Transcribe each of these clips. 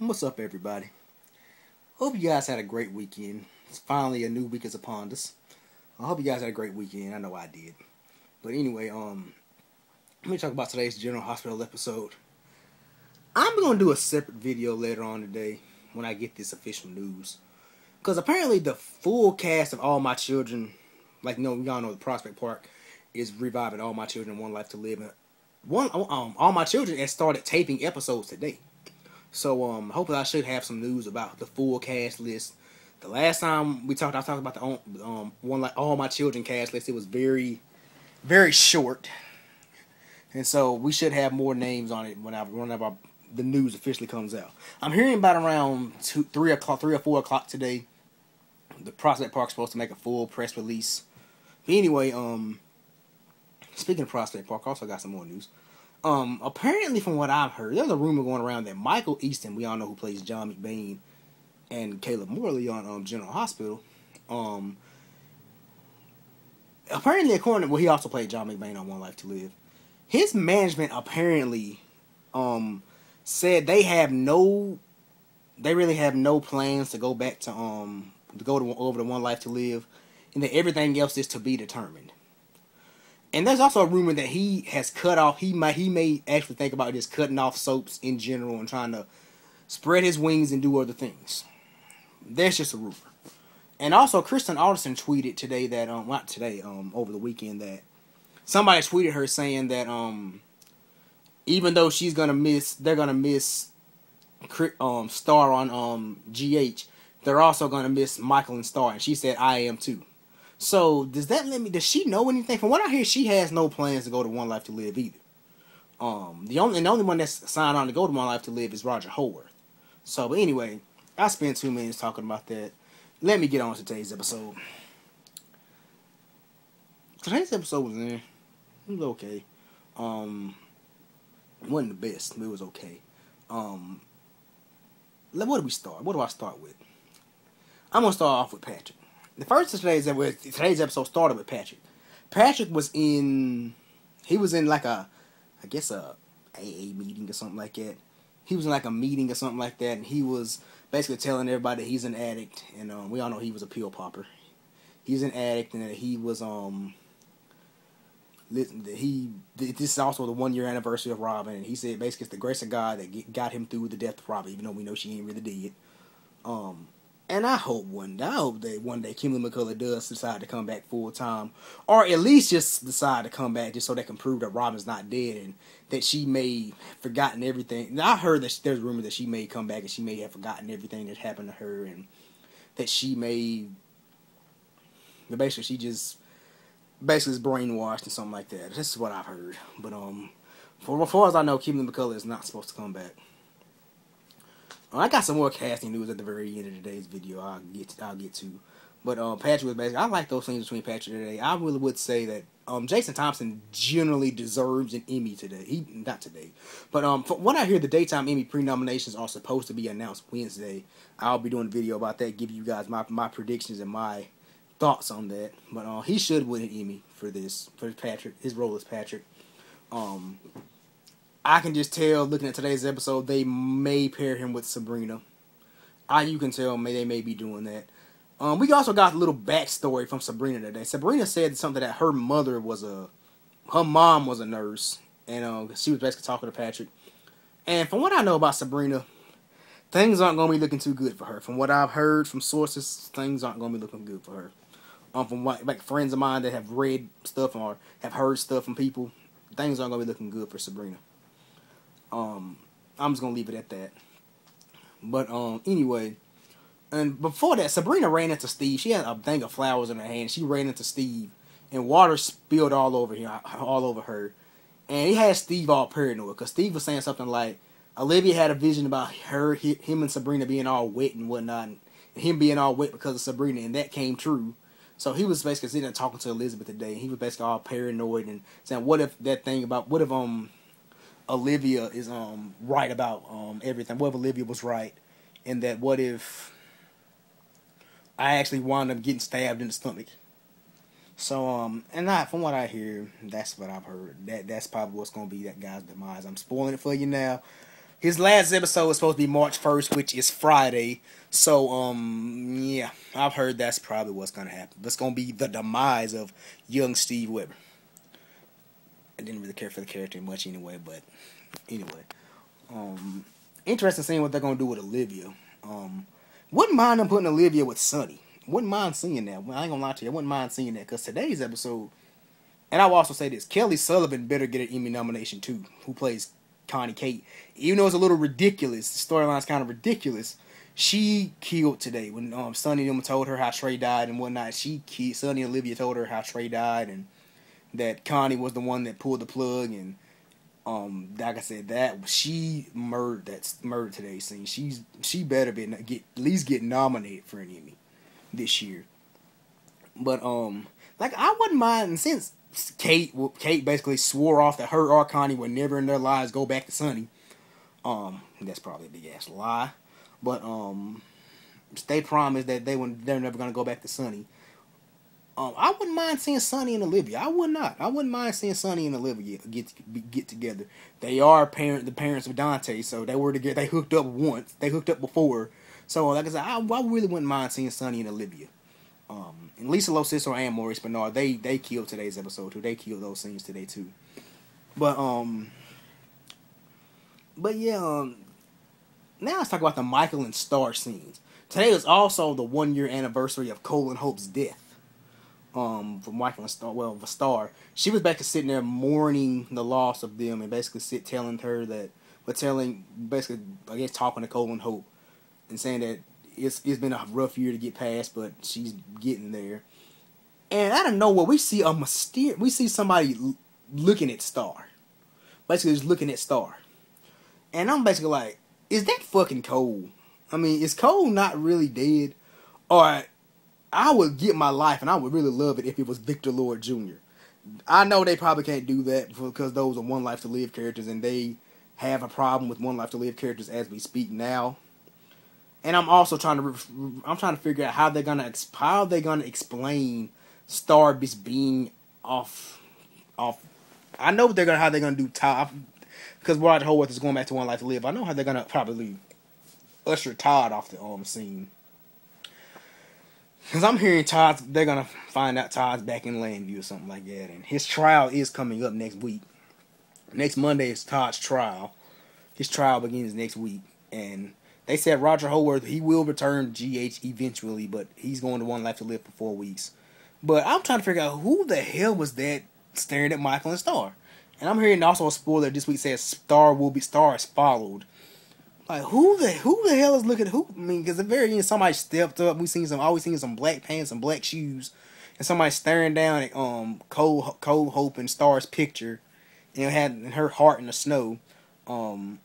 What's up, everybody? Hope you guys had a great weekend. It's finally a new week is upon us. I hope you guys had a great weekend. I know I did. But anyway, let me talk about today's General Hospital episode. I'm gonna do a separate video later on today when I get this official news, because apparently the full cast of All My Children, y'all know the Prospect Park is reviving All My Children, One Life to Live. And All My Children has started taping episodes today. So hopefully I should have some news about the full cast list. The last time I talked about the All My Children cast list. It was very, very short, and so we should have more names on it whenever the news officially comes out. I'm hearing about around 3 or 4 o'clock today. The Prospect Park's supposed to make a full press release. But anyway, speaking of Prospect Park, I also got some more news. Apparently, from what I've heard, there's a rumor going around that Michael Easton, we all know who plays John McBain, and Caleb Morley on General Hospital. Apparently, he also played John McBain on One Life to Live. His management apparently said they really have no plans to go back to over to One Life to Live, and that everything else is to be determined. And there's also a rumor that he has cut off. He may actually think about just cutting off soaps in general and trying to spread his wings and do other things. That's just a rumor. And also, Kristen Alderson tweeted today that over the weekend, that somebody tweeted her saying that even though they're gonna miss Star on GH, they're also gonna miss Michael and Star, and she said I am too. So, does she know anything? From what I hear, she has no plans to go to One Life to Live either. The only one that's signed on to go to One Life to Live is Roger Howarth. So, but anyway, I spent 2 minutes talking about that. Let me get on to today's episode. Today's episode was it was okay. It wasn't the best, but it was okay. Where do we start? What do I start with? I'm going to start off with Patrick. The first of today's episode started with Patrick. Patrick was in like a AA meeting or something like that. He was in like a meeting or something like that, and he was basically telling everybody that he's an addict, and we all know he was a pill popper. He's an addict, and that he was this is also the 1 year anniversary of Robin, and he said basically it's the grace of God that got him through the death of Robin, even though we know she ain't really dead. And I hope that one day Kimberly McCullough does decide to come back full time, or at least just decide to come back just so they can prove that Robin's not dead and that she may have forgotten everything. Now, I heard that there's rumors that she may come back and she may have forgotten everything that happened to her, and that she may, she just is brainwashed and something like that. This is what I've heard. But for as far as I know, Kimberly McCullough is not supposed to come back. I got some more casting news at the very end of today's video. I'll get to. But Patrick was basically, I like those scenes between Patrick today. I really would say that Jason Thompson generally deserves an Emmy today. Not today, but from what I hear, the daytime Emmy pre-nominations are supposed to be announced Wednesday. I'll be doing a video about that, give you guys my predictions and my thoughts on that. But he should win an Emmy for Patrick, his role as Patrick. I can just tell, looking at today's episode, they may pair him with Sabrina. You can tell they may be doing that. We also got a little backstory from Sabrina today. Sabrina said something that her mom was a nurse, and she was basically talking to Patrick. And from what I know about Sabrina, things aren't going to be looking too good for her. From what I've heard from sources, things aren't going to be looking good for her. From what friends of mine that have read stuff or have heard stuff from people, things aren't going to be looking good for Sabrina. I'm just gonna leave it at that. But anyway, and before that, Sabrina ran into Steve. She had a thing of flowers in her hand. She ran into Steve, and water spilled all over her, and he had Steve all paranoid because Steve was saying something like Olivia had a vision about him and Sabrina being all wet and whatnot, and him being all wet because of Sabrina, and that came true. So he was basically sitting there talking to Elizabeth today, and he was basically all paranoid and saying, what if Olivia is right about everything. What if Olivia was right, and that what if I actually wound up getting stabbed in the stomach? So from what I hear, that's what I've heard. That's probably what's gonna be that guy's demise. I'm spoiling it for you now, His last episode was supposed to be March 1st, which is Friday. So, yeah, I've heard that's probably what's gonna happen. That's gonna be the demise of young Steve Weber. I didn't really care for the character much anyway, but anyway, interesting seeing what they're gonna do with Olivia. Wouldn't mind them putting Olivia with Sonny. Wouldn't mind seeing that. Well, I ain't gonna lie to you, I wouldn't mind seeing that because today's episode, and I will also say this: Kelly Sullivan better get an Emmy nomination too. Who plays Connie Kate? Even though it's a little ridiculous, the storyline's kind of ridiculous. She killed today when Sonny and them told her how Trey died and whatnot. Sonny and Olivia told her how Trey died and that Connie was the one that pulled the plug and like I said, that she murdered today's scene. She better at least get nominated for an Emmy this year. But like I wouldn't mind since Kate basically swore off that her or Connie would never in their lives go back to Sonny. That's probably a big ass lie. But they promised that they're never gonna go back to Sonny. I wouldn't mind seeing Sonny and Olivia. I would not. I wouldn't mind seeing Sonny and Olivia get together. They are the parents of Dante, so they were together. They hooked up once. They hooked up before. So like I said, I really wouldn't mind seeing Sonny and Olivia. And Lisa Losisto and Maurice Bernard, they killed today's episode too. They killed those scenes today too. But yeah. Now let's talk about the Michael and Star scenes. Today is also the 1-year anniversary of Cole and Hope's death. For Michael and Star, well, the Star, she was basically sitting there mourning the loss of them, and basically telling, I guess, talking to Cole and Hope, and saying that it's been a rough year to get past, but she's getting there. And out of nowhere, we see somebody looking at Star, basically just looking at Star, and I'm basically like, is that fucking Cole? I mean, is Cole not really dead? Or I would get my life, and I would really love it if it was Victor Lord Jr. I know they probably can't do that because those are One Life to Live characters, and they have a problem with One Life to Live characters as we speak now. And I'm also trying to figure out how they're gonna explain Starbeast being off. I know how they're gonna do top. Because Roger Howarth is going back to One Life to Live. I know how they're gonna probably usher Todd off the scene. Because I'm hearing they're gonna find out Todd's back in Landview or something like that, and his trial is coming up next week. Next Monday is Todd's trial. His trial begins next week, and they said Roger Howarth, he will return GH eventually, but he's going to One Life to Live for 4 weeks. But I'm trying to figure out who the hell was that staring at Michael and Star. And I'm hearing also a spoiler this week says Star is followed. Like who the hell is looking at who? I mean, because at the very end somebody stepped up. Always seen some black pants and black shoes, and somebody staring down at Cole Hope and Star's picture, and had her heart in the snow. And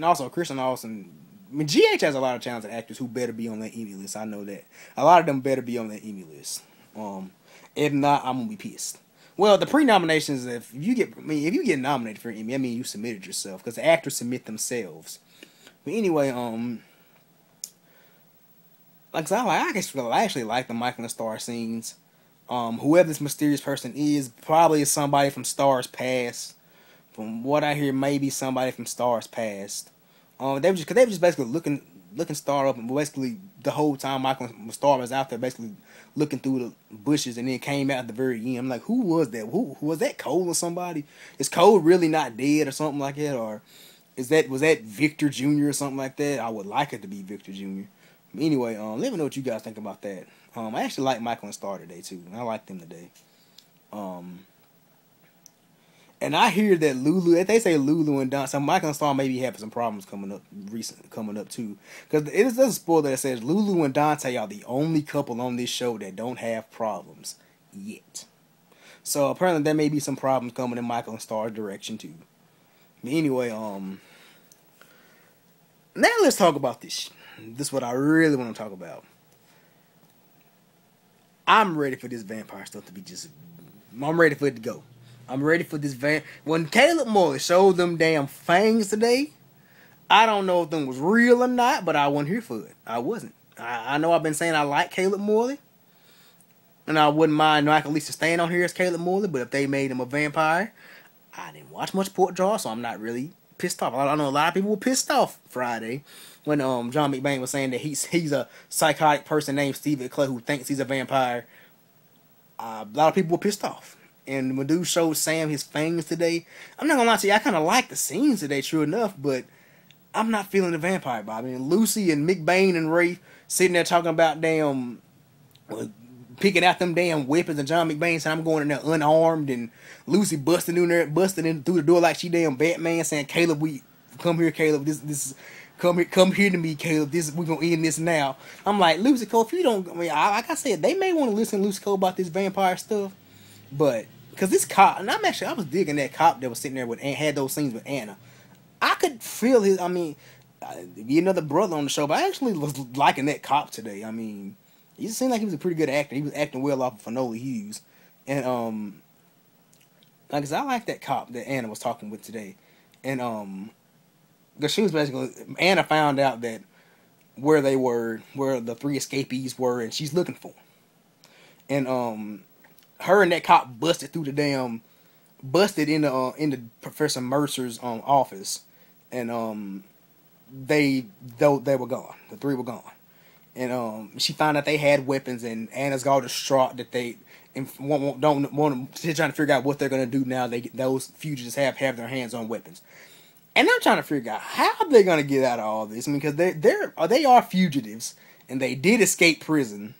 also Kristen Austin. I mean, GH has a lot of talented actors who better be on that Emmy list. I know that a lot of them better be on that Emmy list. If not, I'm gonna be pissed. Well, the pre-nominations, if you get nominated for an Emmy, I mean you submitted yourself, because the actors submit themselves. But anyway, like I actually like the Michael and Star scenes. Whoever this mysterious person is, probably is somebody from Star's past. From what I hear, maybe somebody from Star's past. They were just basically looking Star up, and basically the whole time Michael and Star was out there basically looking through the bushes, and then came out at the very end. I'm like, who was that? Who was that? Cole or somebody? Is Cole really not dead or something like that? Or was that Victor Jr. or something like that? I would like it to be Victor Jr. But anyway, let me know what you guys think about that. I actually like Michael and Star today too. I like them today. And I hear that they say Lulu and Dante, so Michael and Star maybe having some problems coming up too. Because it is a spoiler that says Lulu and Dante are the only couple on this show that don't have problems yet. So apparently there may be some problems coming in Michael and Star's direction too. But anyway, now let's talk about this. This is what I really want to talk about. I'm ready for this vampire stuff to be I'm ready for it to go. I'm ready for this When Caleb Morley showed them damn fangs today, I don't know if them was real or not, but I wasn't here for it. I wasn't. I know I've been saying I like Caleb Morley, and I wouldn't mind Michael Lisa staying on here as Caleb Morley, but if they made him a vampire, I didn't watch much Port Jaw, so I'm not really pissed off. I know a lot of people were pissed off Friday when John McBain was saying that he's a psychotic person named Stephen Clay who thinks he's a vampire. A lot of people were pissed off. And when dude showed Sam his fangs today, I'm not gonna lie to you, I kind of like the scenes today, true enough, but I'm not feeling the vampire vibe. I mean, Lucy and McBain and Rafe sitting there talking about damn, picking out them damn weapons, and John McBain saying I'm going in there unarmed, and Lucy busting in through the door like she damn Batman, saying, "Caleb, we come here, Caleb. This come here to me, Caleb. We're gonna end this now." I'm like, Lucy Cole, if you don't, I mean, like I said, they may want to listen to Lucy Cole about this vampire stuff, but because this cop, and I was digging that cop that was sitting there and had those scenes with Anna. I could feel his. I mean, be another brother on the show, but I actually was liking that cop today. I mean, he seemed like he was a pretty good actor. He was acting well off of Finola Hughes, and like I said, I like that cop that Anna was talking with today, and because she was basically, Anna found out that where the three escapees were, and she's looking for them. And her and that cop busted into Professor Mercer's office, and they were gone. The three were gone, and she found out they had weapons, and Anna's all distraught that they don't want to. They're trying to figure out what they're gonna do now. Those fugitives have their hands on weapons. And I'm trying to figure out how they're gonna get out of all this. I mean, because they are fugitives and they did escape prison.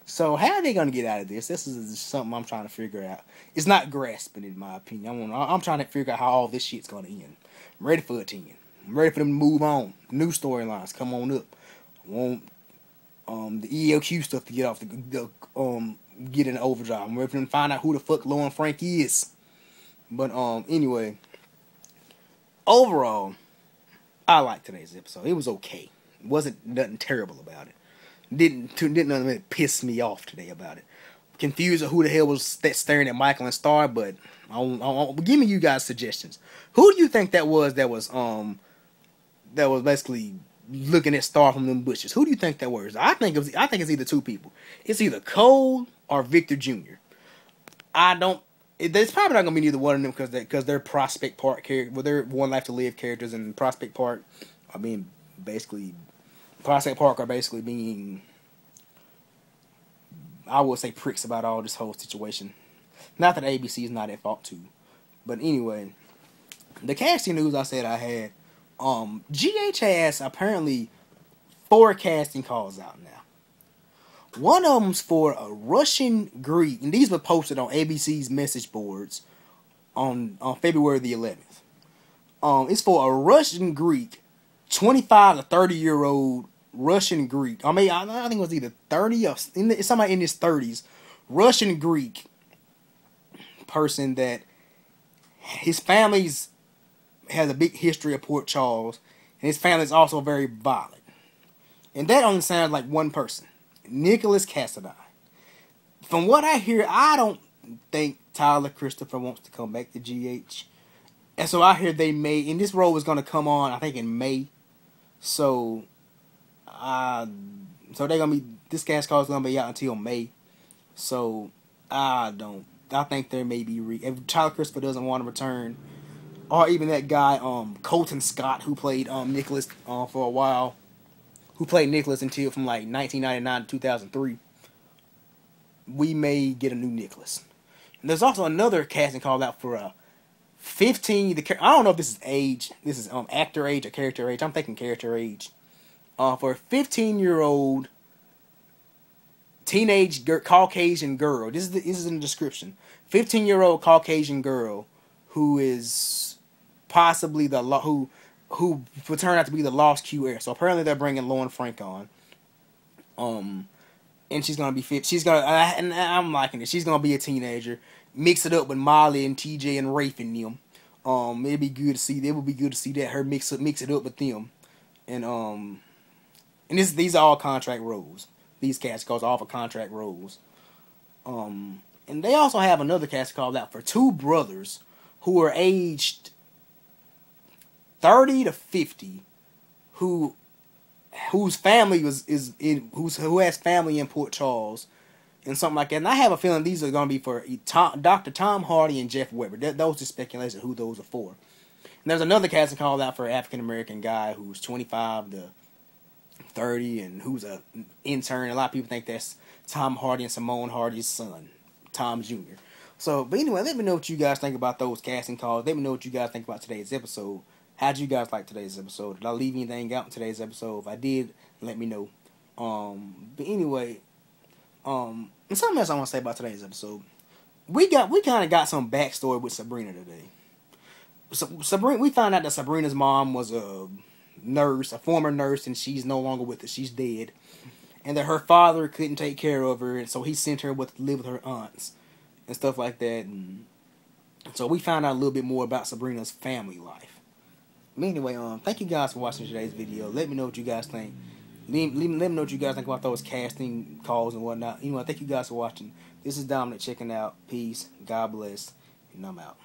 So how are they gonna get out of this? This is something I'm trying to figure out. It's not grasping, in my opinion. I'm trying to figure out how all this shit's gonna end. I'm ready for it to end. I'm ready for them to move on. New storylines, come on up. I want the ELQ stuff to get off get in overdrive. I'm ready for them to find out who the fuck Lauren Frank is. But anyway. Overall, I liked today's episode. It was okay. It wasn't nothing terrible about it. Didn't nothing piss me off today about it. Confused of who the hell was staring at Michael and Star, but give me you guys suggestions. Who do you think that was basically looking at Star from them bushes? Who do you think that was? I think it's either two people. It's either Cole or Victor Jr. It's probably not gonna be neither one of them because they're Prospect Park characters. Well, they're One Life to Live characters, and Prospect Park are being I would say pricks about all this whole situation. Not that ABC is not at fault too, but anyway, the casting news I said I had. GH has apparently 4 casting calls out now. One of them's for a Russian Greek, and these were posted on ABC's message boards on February the 11th. It's for a Russian Greek, 25 to 30-year-old Russian Greek. I think it was either 30 or somebody in his 30s, Russian Greek person that his family's has a big history of Port Charles, and his family's also very violent. And that only sounds like one person. Nicholas Cassadine. From what I hear, I don't think Tyler Christopher wants to come back to GH. And so I hear and this role is going to come on, I think, in May. So this cast call is going to be out until May. So, I think there may be, if Tyler Christopher doesn't want to return, or even that guy, Colton Scott, who played Nicholas for a while, who played Nicholas until from like 1999 to 2003, we may get a new Nicholas. And there's also another casting call out for a 15. I don't know if this is age. This is actor age or character age. I'm thinking character age. For a 15-year-old teenage Caucasian girl. This is in the description. 15-year-old Caucasian girl who is possibly who would turn out to be the lost Q heir. So apparently they're bringing Lauren Frank on. And she's gonna be fit. And I'm liking it. She's gonna be a teenager. Mix it up with Molly and TJ and Rafe and them. It'd be good to see. It would be good to see that her mix it up with them. And these are all contract roles. These cast calls are all for contract roles. And they also have another cast call out for 2 brothers who are aged 30 to 50, whose family who has family in Port Charles and something like that. And I have a feeling these are going to be for Dr. Tom Hardy and Jeff Weber. Those are speculation who those are for. And there's another casting call out for an African American guy who's 25 to 30 and who's a intern. A lot of people think that's Tom Hardy and Simone Hardy's son, Tom Jr. So, but anyway, let me know what you guys think about those casting calls. Let me know what you guys think about today's episode. How'd you guys like today's episode? Did I leave anything out in today's episode? If I did, let me know. But anyway, and something else I want to say about today's episode. We kind of got some backstory with Sabrina today. So Sabrina, we found out that Sabrina's mom was a nurse, a former nurse, and she's no longer with us. She's dead. And that her father couldn't take care of her, and so he sent her to live with her aunts and stuff like that. And so we found out a little bit more about Sabrina's family life. But anyway, thank you guys for watching today's video. Let me know what you guys think. Let me know what you guys think about those casting calls and whatnot. Anyway, thank you guys for watching. This is Dominic checking out. Peace. God bless. And I'm out.